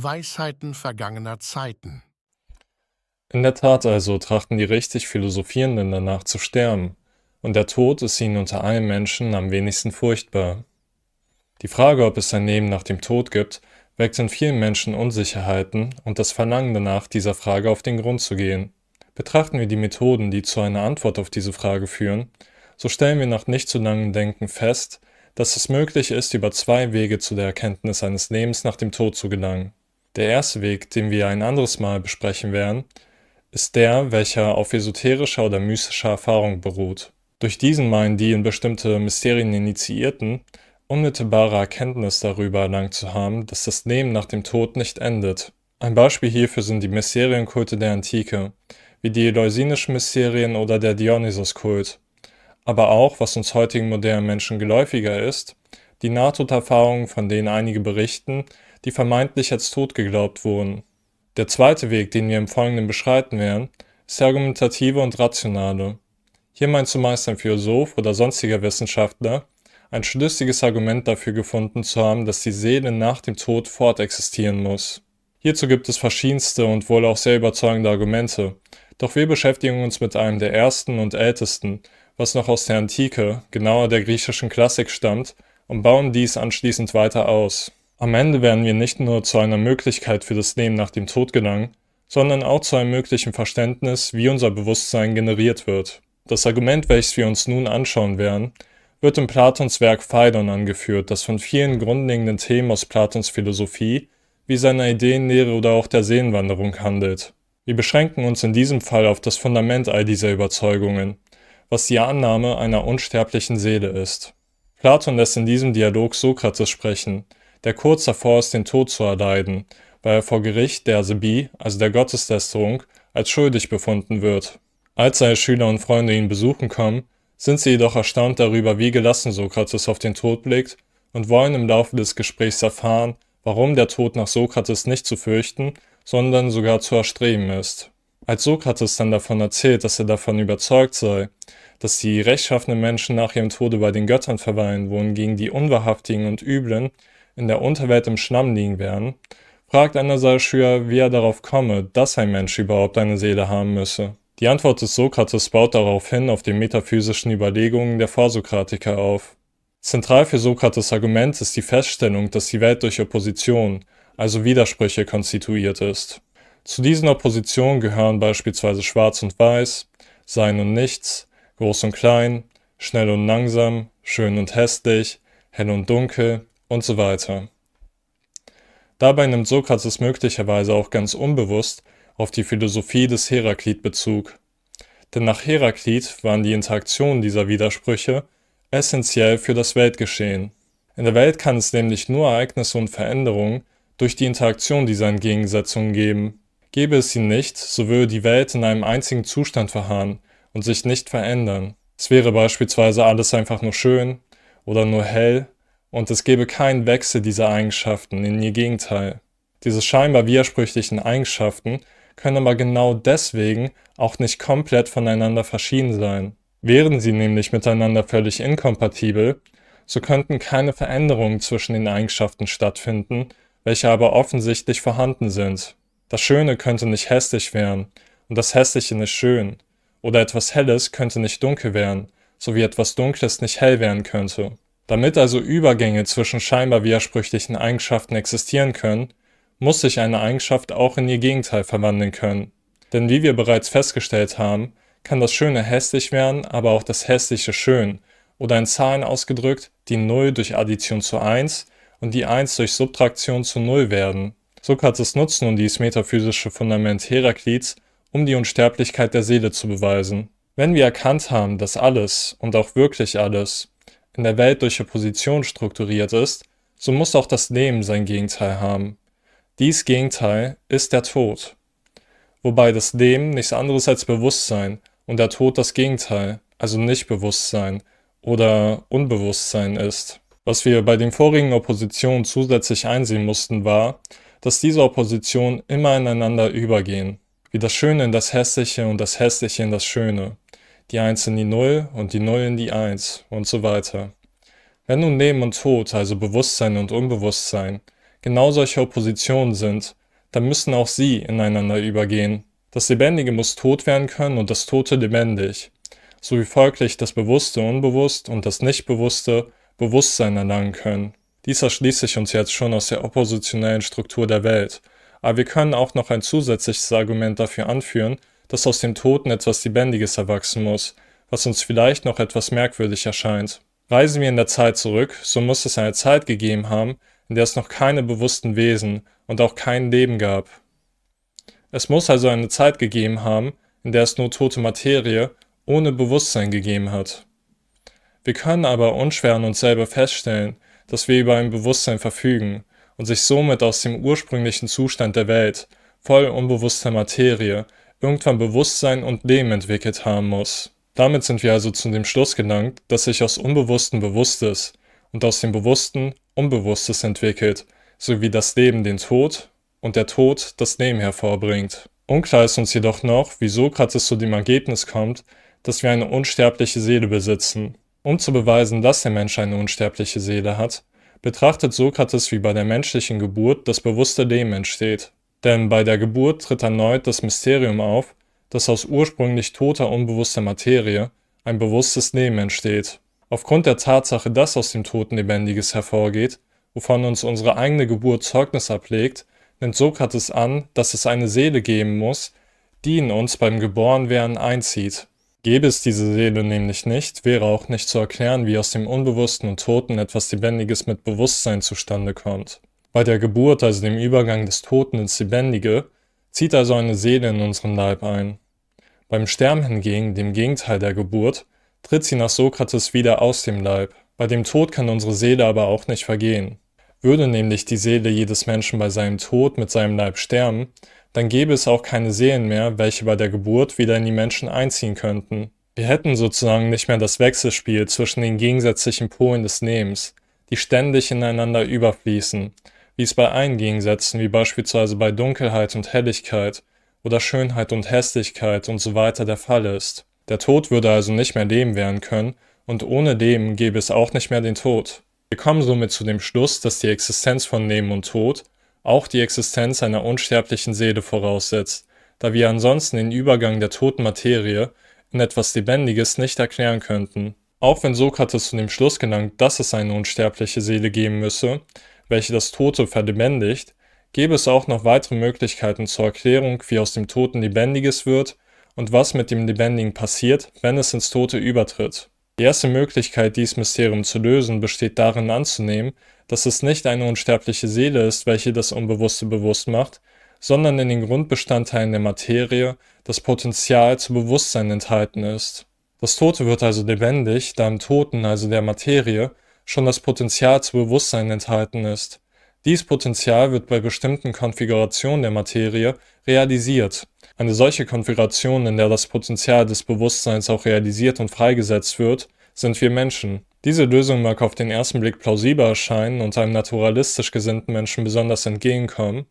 Weisheiten vergangener Zeiten. In der Tat also trachten die richtig Philosophierenden danach zu sterben, und der Tod ist ihnen unter allen Menschen am wenigsten furchtbar. Die Frage, ob es ein Leben nach dem Tod gibt, weckt in vielen Menschen Unsicherheiten und das Verlangen danach, dieser Frage auf den Grund zu gehen. Betrachten wir die Methoden, die zu einer Antwort auf diese Frage führen, so stellen wir nach nicht zu langem Denken fest, dass es möglich ist, über zwei Wege zu der Erkenntnis eines Lebens nach dem Tod zu gelangen. Der erste Weg, den wir ein anderes Mal besprechen werden, ist der, welcher auf esoterischer oder mystischer Erfahrung beruht. Durch diesen meinen die in bestimmte Mysterien Initiierten, unmittelbare Erkenntnis darüber erlangt zu haben, dass das Leben nach dem Tod nicht endet. Ein Beispiel hierfür sind die Mysterienkulte der Antike, wie die eleusinischen Mysterien oder der Dionysos-Kult. Aber auch, was uns heutigen modernen Menschen geläufiger ist, die Nahtoderfahrungen, von denen einige berichten, die vermeintlich als tot geglaubt wurden. Der zweite Weg, den wir im Folgenden beschreiten werden, ist der argumentative und rationale. Hier meint zumeist ein Philosoph oder sonstiger Wissenschaftler, ein schlüssiges Argument dafür gefunden zu haben, dass die Seele nach dem Tod fortexistieren muss. Hierzu gibt es verschiedenste und wohl auch sehr überzeugende Argumente, doch wir beschäftigen uns mit einem der ersten und ältesten, was noch aus der Antike, genauer der griechischen Klassik stammt, und bauen dies anschließend weiter aus. Am Ende werden wir nicht nur zu einer Möglichkeit für das Leben nach dem Tod gelangen, sondern auch zu einem möglichen Verständnis, wie unser Bewusstsein generiert wird. Das Argument, welches wir uns nun anschauen werden, wird in Platons Werk Phaidon angeführt, das von vielen grundlegenden Themen aus Platons Philosophie, wie seiner Ideenlehre oder auch der Seelenwanderung handelt. Wir beschränken uns in diesem Fall auf das Fundament all dieser Überzeugungen, was die Annahme einer unsterblichen Seele ist. Platon lässt in diesem Dialog Sokrates sprechen, der kurz davor ist, den Tod zu erleiden, weil er vor Gericht der Asebie, also der Gotteslästerung, als schuldig befunden wird. Als seine Schüler und Freunde ihn besuchen kommen, sind sie jedoch erstaunt darüber, wie gelassen Sokrates auf den Tod blickt und wollen im Laufe des Gesprächs erfahren, warum der Tod nach Sokrates nicht zu fürchten, sondern sogar zu erstreben ist. Als Sokrates dann davon erzählt, dass er davon überzeugt sei, dass die rechtschaffenen Menschen nach ihrem Tode bei den Göttern verweilen, wohingegen die Unwahrhaftigen und Üblen in der Unterwelt im Schlamm liegen werden, fragt einer seiner Schüler, wie er darauf komme, dass ein Mensch überhaupt eine Seele haben müsse. Die Antwort des Sokrates baut daraufhin auf den metaphysischen Überlegungen der Vorsokratiker auf. Zentral für Sokrates' Argument ist die Feststellung, dass die Welt durch Opposition, also Widersprüche, konstituiert ist. Zu diesen Oppositionen gehören beispielsweise Schwarz und Weiß, Sein und Nichts, Groß und Klein, Schnell und Langsam, Schön und Hässlich, Hell und Dunkel und so weiter. Dabei nimmt Sokrates möglicherweise auch ganz unbewusst auf die Philosophie des Heraklit Bezug. Denn nach Heraklit waren die Interaktionen dieser Widersprüche essentiell für das Weltgeschehen. In der Welt kann es nämlich nur Ereignisse und Veränderungen durch die Interaktion dieser Entgegensetzungen geben. Gäbe es sie nicht, so würde die Welt in einem einzigen Zustand verharren und sich nicht verändern. Es wäre beispielsweise alles einfach nur schön oder nur hell und es gäbe keinen Wechsel dieser Eigenschaften in ihr Gegenteil. Diese scheinbar widersprüchlichen Eigenschaften können aber genau deswegen auch nicht komplett voneinander verschieden sein. Wären sie nämlich miteinander völlig inkompatibel, so könnten keine Veränderungen zwischen den Eigenschaften stattfinden, welche aber offensichtlich vorhanden sind. Das Schöne könnte nicht hässlich werden und das Hässliche nicht schön, oder etwas Helles könnte nicht dunkel werden, so wie etwas Dunkles nicht hell werden könnte. Damit also Übergänge zwischen scheinbar widersprüchlichen Eigenschaften existieren können, muss sich eine Eigenschaft auch in ihr Gegenteil verwandeln können. Denn wie wir bereits festgestellt haben, kann das Schöne hässlich werden, aber auch das Hässliche schön, oder in Zahlen ausgedrückt, die 0 durch Addition zu 1 und die 1 durch Subtraktion zu 0 werden. Sokrates nutzt nun dieses metaphysische Fundament Heraklits, um die Unsterblichkeit der Seele zu beweisen. Wenn wir erkannt haben, dass alles, und auch wirklich alles, in der Welt durch Opposition strukturiert ist, so muss auch das Leben sein Gegenteil haben. Dies Gegenteil ist der Tod. Wobei das Leben nichts anderes als Bewusstsein und der Tod das Gegenteil, also Nichtbewusstsein oder Unbewusstsein ist. Was wir bei den vorigen Oppositionen zusätzlich einsehen mussten, war, dass diese Oppositionen immer ineinander übergehen, wie das Schöne in das Hässliche und das Hässliche in das Schöne, die 1 in die 0 und die 0 in die 1 und so weiter. Wenn nun Leben und Tod, also Bewusstsein und Unbewusstsein, genau solche Oppositionen sind, dann müssen auch sie ineinander übergehen. Das Lebendige muss tot werden können und das Tote lebendig, so wie folglich das Bewusste unbewusst und das Nichtbewusste Bewusstsein erlangen können. Dies erschließt sich uns jetzt schon aus der oppositionellen Struktur der Welt, aber wir können auch noch ein zusätzliches Argument dafür anführen, dass aus dem Toten etwas Lebendiges erwachsen muss, was uns vielleicht noch etwas merkwürdig erscheint. Reisen wir in der Zeit zurück, so muss es eine Zeit gegeben haben, in der es noch keine bewussten Wesen und auch kein Leben gab. Es muss also eine Zeit gegeben haben, in der es nur tote Materie ohne Bewusstsein gegeben hat. Wir können aber unschwer an uns selber feststellen, dass wir über ein Bewusstsein verfügen und sich somit aus dem ursprünglichen Zustand der Welt, voll unbewusster Materie, irgendwann Bewusstsein und Leben entwickelt haben muss. Damit sind wir also zu dem Schluss gelangt, dass sich aus Unbewussten Bewusstes und aus dem Bewussten Unbewusstes entwickelt, sowie das Leben den Tod und der Tod das Leben hervorbringt. Unklar ist uns jedoch noch, wie Sokrates zu dem Ergebnis kommt, dass wir eine unsterbliche Seele besitzen. Um zu beweisen, dass der Mensch eine unsterbliche Seele hat, betrachtet Sokrates, wie bei der menschlichen Geburt das bewusste Leben entsteht. Denn bei der Geburt tritt erneut das Mysterium auf, dass aus ursprünglich toter, unbewusster Materie ein bewusstes Leben entsteht. Aufgrund der Tatsache, dass aus dem Toten Lebendiges hervorgeht, wovon uns unsere eigene Geburt Zeugnis ablegt, nimmt Sokrates an, dass es eine Seele geben muss, die in uns beim Geborenwerden einzieht. Gäbe es diese Seele nämlich nicht, wäre auch nicht zu erklären, wie aus dem Unbewussten und Toten etwas Lebendiges mit Bewusstsein zustande kommt. Bei der Geburt, also dem Übergang des Toten ins Lebendige, zieht also eine Seele in unseren Leib ein. Beim Sterben hingegen, dem Gegenteil der Geburt, tritt sie nach Sokrates wieder aus dem Leib. Bei dem Tod kann unsere Seele aber auch nicht vergehen. Würde nämlich die Seele jedes Menschen bei seinem Tod mit seinem Leib sterben, dann gäbe es auch keine Seelen mehr, welche bei der Geburt wieder in die Menschen einziehen könnten. Wir hätten sozusagen nicht mehr das Wechselspiel zwischen den gegensätzlichen Polen des Lebens, die ständig ineinander überfließen, wie es bei einen Gegensätzen, wie beispielsweise bei Dunkelheit und Helligkeit oder Schönheit und Hässlichkeit und so weiter der Fall ist. Der Tod würde also nicht mehr Leben werden können und ohne Leben gäbe es auch nicht mehr den Tod. Wir kommen somit zu dem Schluss, dass die Existenz von Leben und Tod auch die Existenz einer unsterblichen Seele voraussetzt, da wir ansonsten den Übergang der toten Materie in etwas Lebendiges nicht erklären könnten. Auch wenn Sokrates zu dem Schluss gelangt, dass es eine unsterbliche Seele geben müsse, welche das Tote verlebendigt, gäbe es auch noch weitere Möglichkeiten zur Erklärung, wie aus dem Toten Lebendiges wird und was mit dem Lebendigen passiert, wenn es ins Tote übertritt. Die erste Möglichkeit, dieses Mysterium zu lösen, besteht darin anzunehmen, dass es nicht eine unsterbliche Seele ist, welche das Unbewusste bewusst macht, sondern in den Grundbestandteilen der Materie das Potenzial zu Bewusstsein enthalten ist. Das Tote wird also lebendig, da im Toten, also der Materie, schon das Potenzial zu Bewusstsein enthalten ist. Dieses Potenzial wird bei bestimmten Konfigurationen der Materie realisiert. Eine solche Konfiguration, in der das Potenzial des Bewusstseins auch realisiert und freigesetzt wird, sind wir Menschen. Diese Lösung mag auf den ersten Blick plausibel erscheinen und einem naturalistisch gesinnten Menschen besonders entgegenkommen,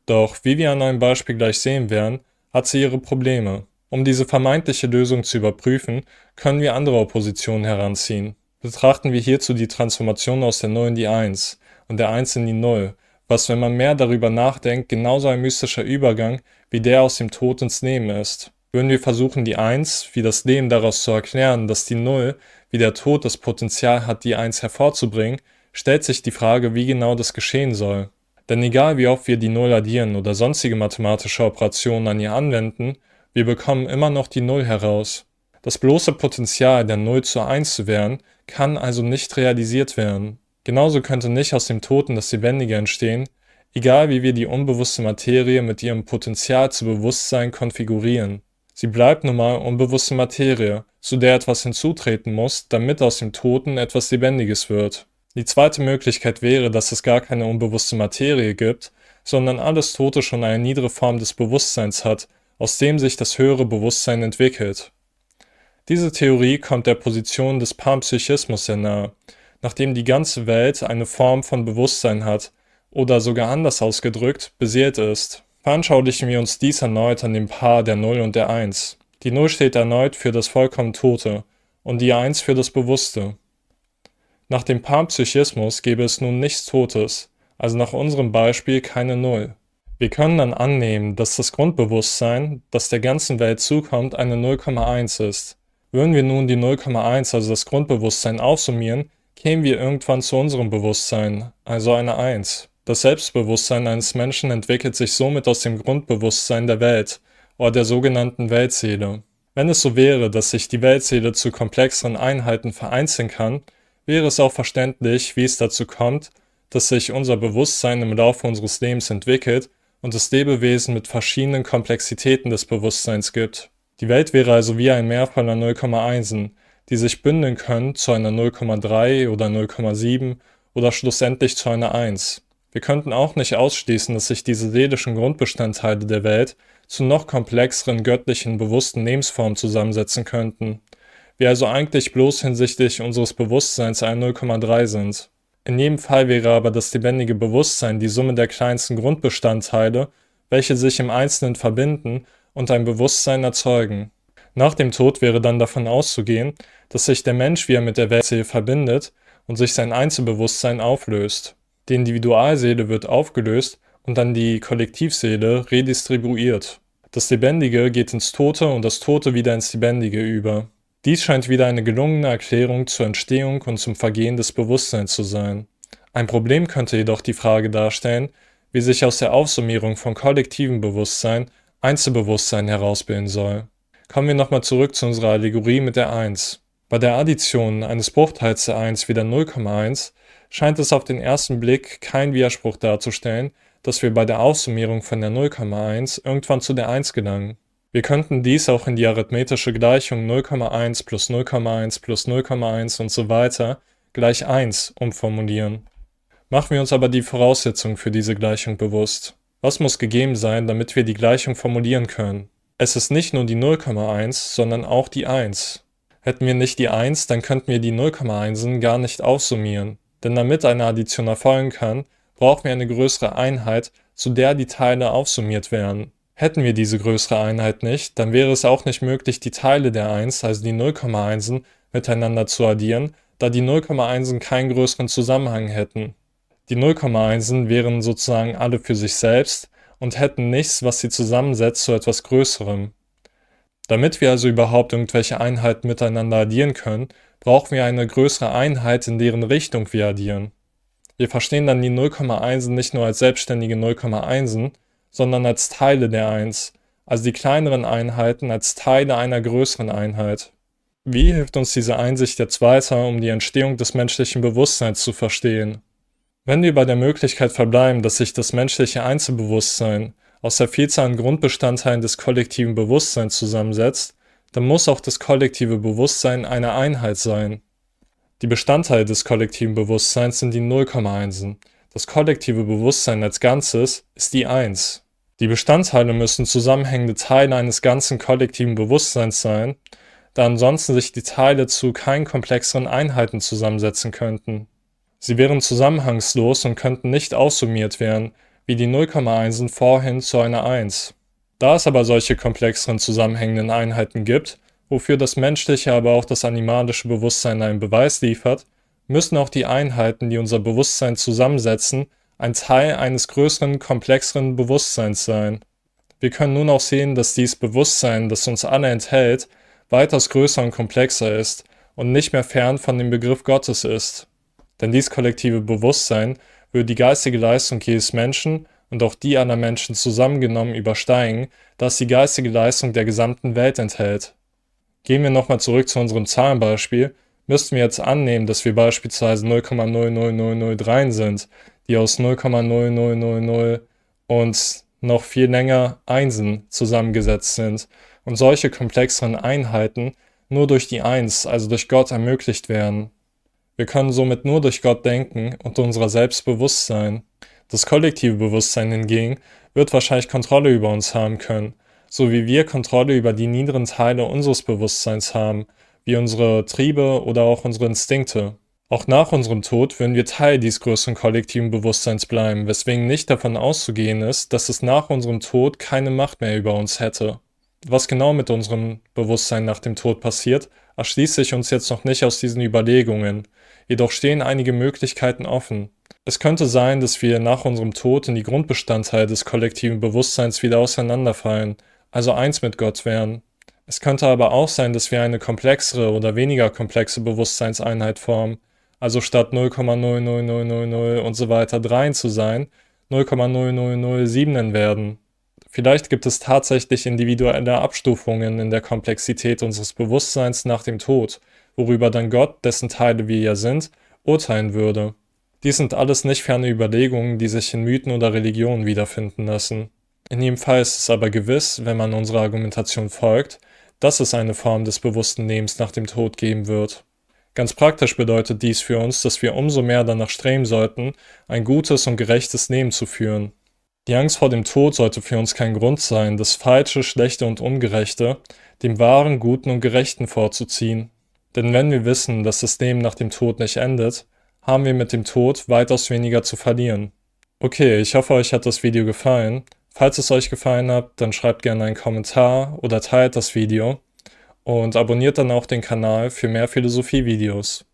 doch wie wir an einem Beispiel gleich sehen werden, hat sie ihre Probleme. Um diese vermeintliche Lösung zu überprüfen, können wir andere Oppositionen heranziehen. Betrachten wir hierzu die Transformation aus der 0 in die 1 und der 1 in die 0, was, wenn man mehr darüber nachdenkt, genauso ein mystischer Übergang wie der aus dem Tod ins Leben ist. Würden wir versuchen, die 1 wie das Leben daraus zu erklären, dass die 0 wie der Tod das Potenzial hat, die 1 hervorzubringen, stellt sich die Frage, wie genau das geschehen soll. Denn egal wie oft wir die 0 addieren oder sonstige mathematische Operationen an ihr anwenden, wir bekommen immer noch die 0 heraus. Das bloße Potenzial, der 0 zur 1 zu werden, kann also nicht realisiert werden. Genauso könnte nicht aus dem Toten das Lebendige entstehen, egal wie wir die unbewusste Materie mit ihrem Potenzial zu Bewusstsein konfigurieren. Sie bleibt nun mal unbewusste Materie, zu der etwas hinzutreten muss, damit aus dem Toten etwas Lebendiges wird. Die zweite Möglichkeit wäre, dass es gar keine unbewusste Materie gibt, sondern alles Tote schon eine niedere Form des Bewusstseins hat, aus dem sich das höhere Bewusstsein entwickelt. Diese Theorie kommt der Position des Panpsychismus sehr nahe, nachdem die ganze Welt eine Form von Bewusstsein hat, oder sogar anders ausgedrückt, beseelt ist. Veranschaulichen wir uns dies erneut an dem Paar der 0 und der 1. Die 0 steht erneut für das vollkommen Tote und die 1 für das Bewusste. Nach dem Panpsychismus gäbe es nun nichts Totes, also nach unserem Beispiel keine Null. Wir können dann annehmen, dass das Grundbewusstsein, das der ganzen Welt zukommt, eine 0,1 ist. Würden wir nun die 0,1, also das Grundbewusstsein, aufsummieren, kämen wir irgendwann zu unserem Bewusstsein, also eine 1. Das Selbstbewusstsein eines Menschen entwickelt sich somit aus dem Grundbewusstsein der Welt oder der sogenannten Weltseele. Wenn es so wäre, dass sich die Weltseele zu komplexeren Einheiten vereinzeln kann, wäre es auch verständlich, wie es dazu kommt, dass sich unser Bewusstsein im Laufe unseres Lebens entwickelt und es Lebewesen mit verschiedenen Komplexitäten des Bewusstseins gibt. Die Welt wäre also wie ein Meer voller 0,1, die sich bündeln können zu einer 0,3 oder 0,7 oder schlussendlich zu einer 1. Wir könnten auch nicht ausschließen, dass sich diese seelischen Grundbestandteile der Welt zu noch komplexeren göttlichen bewussten Lebensformen zusammensetzen könnten. Wir also eigentlich bloß hinsichtlich unseres Bewusstseins ein 0,3 sind. In jedem Fall wäre aber das lebendige Bewusstsein die Summe der kleinsten Grundbestandteile, welche sich im Einzelnen verbinden und ein Bewusstsein erzeugen. Nach dem Tod wäre dann davon auszugehen, dass sich der Mensch wieder mit der Weltseele verbindet und sich sein Einzelbewusstsein auflöst. Die Individualseele wird aufgelöst und dann die Kollektivseele redistribuiert. Das Lebendige geht ins Tote und das Tote wieder ins Lebendige über. Dies scheint wieder eine gelungene Erklärung zur Entstehung und zum Vergehen des Bewusstseins zu sein. Ein Problem könnte jedoch die Frage darstellen, wie sich aus der Aufsummierung von kollektivem Bewusstsein Einzelbewusstsein herausbilden soll. Kommen wir nochmal zurück zu unserer Allegorie mit der 1. Bei der Addition eines Bruchteils der 1 wieder 0,1 scheint es auf den ersten Blick keinen Widerspruch darzustellen, dass wir bei der Aufsummierung von der 0,1 irgendwann zu der 1 gelangen. Wir könnten dies auch in die arithmetische Gleichung 0,1 plus 0,1 plus 0,1 und so weiter gleich 1 umformulieren. Machen wir uns aber die Voraussetzungen für diese Gleichung bewusst. Was muss gegeben sein, damit wir die Gleichung formulieren können? Es ist nicht nur die 0,1, sondern auch die 1. Hätten wir nicht die 1, dann könnten wir die 0,1 gar nicht aufsummieren. Denn damit eine Addition erfolgen kann, brauchen wir eine größere Einheit, zu der die Teile aufsummiert werden. Hätten wir diese größere Einheit nicht, dann wäre es auch nicht möglich, die Teile der 1, also die 0,1, miteinander zu addieren, da die 0,1 keinen größeren Zusammenhang hätten. Die 0,1 wären sozusagen alle für sich selbst und hätten nichts, was sie zusammensetzt, zu etwas Größerem. Damit wir also überhaupt irgendwelche Einheiten miteinander addieren können, brauchen wir eine größere Einheit, in deren Richtung wir addieren. Wir verstehen dann die 0,1 nicht nur als selbstständige 0,1, sondern als Teile der 1, also die kleineren Einheiten als Teile einer größeren Einheit. Wie hilft uns diese Einsicht jetzt weiter, um die Entstehung des menschlichen Bewusstseins zu verstehen? Wenn wir bei der Möglichkeit verbleiben, dass sich das menschliche Einzelbewusstsein aus der Vielzahl an Grundbestandteilen des kollektiven Bewusstseins zusammensetzt, dann muss auch das kollektive Bewusstsein eine Einheit sein. Die Bestandteile des kollektiven Bewusstseins sind die 0,1. Das kollektive Bewusstsein als Ganzes ist die 1. Die Bestandteile müssen zusammenhängende Teile eines ganzen kollektiven Bewusstseins sein, da ansonsten sich die Teile zu keinen komplexeren Einheiten zusammensetzen könnten. Sie wären zusammenhangslos und könnten nicht aussummiert werden, wie die 0,1 vorhin zu einer 1. Da es aber solche komplexeren zusammenhängenden Einheiten gibt, wofür das menschliche, aber auch das animalische Bewusstsein einen Beweis liefert, müssen auch die Einheiten, die unser Bewusstsein zusammensetzen, ein Teil eines größeren, komplexeren Bewusstseins sein. Wir können nun auch sehen, dass dieses Bewusstsein, das uns alle enthält, weitaus größer und komplexer ist und nicht mehr fern von dem Begriff Gottes ist. Denn dieses kollektive Bewusstsein würde die geistige Leistung jedes Menschen und auch die aller Menschen zusammengenommen übersteigen, da es die geistige Leistung der gesamten Welt enthält. Gehen wir nochmal zurück zu unserem Zahlenbeispiel, müssten wir jetzt annehmen, dass wir beispielsweise 0,00003 sind, die aus 0,0000 und noch viel länger Einsen zusammengesetzt sind und solche komplexeren Einheiten nur durch die 1, also durch Gott, ermöglicht werden. Wir können somit nur durch Gott denken und unserer selbst bewusst sein. Das kollektive Bewusstsein hingegen wird wahrscheinlich Kontrolle über uns haben können, so wie wir Kontrolle über die niederen Teile unseres Bewusstseins haben, wie unsere Triebe oder auch unsere Instinkte. Auch nach unserem Tod würden wir Teil dieses größeren kollektiven Bewusstseins bleiben, weswegen nicht davon auszugehen ist, dass es nach unserem Tod keine Macht mehr über uns hätte. Was genau mit unserem Bewusstsein nach dem Tod passiert, erschließt sich uns jetzt noch nicht aus diesen Überlegungen, jedoch stehen einige Möglichkeiten offen. Es könnte sein, dass wir nach unserem Tod in die Grundbestandteile des kollektiven Bewusstseins wieder auseinanderfallen, also eins mit Gott wären. Es könnte aber auch sein, dass wir eine komplexere oder weniger komplexe Bewusstseinseinheit formen, also statt 0,00000 und so weiter 3 zu sein, 0,0007 werden. Vielleicht gibt es tatsächlich individuelle Abstufungen in der Komplexität unseres Bewusstseins nach dem Tod, worüber dann Gott, dessen Teile wir ja sind, urteilen würde. Dies sind alles nicht ferne Überlegungen, die sich in Mythen oder Religionen wiederfinden lassen. In jedem Fall ist es aber gewiss, wenn man unserer Argumentation folgt, dass es eine Form des bewussten Lebens nach dem Tod geben wird. Ganz praktisch bedeutet dies für uns, dass wir umso mehr danach streben sollten, ein gutes und gerechtes Leben zu führen. Die Angst vor dem Tod sollte für uns kein Grund sein, das Falsche, Schlechte und Ungerechte dem Wahren, Guten und Gerechten vorzuziehen. Denn wenn wir wissen, dass das Leben nach dem Tod nicht endet, haben wir mit dem Tod weitaus weniger zu verlieren. Okay, ich hoffe, euch hat das Video gefallen. Falls es euch gefallen hat, dann schreibt gerne einen Kommentar oder teilt das Video und abonniert dann auch den Kanal für mehr Philosophie-Videos.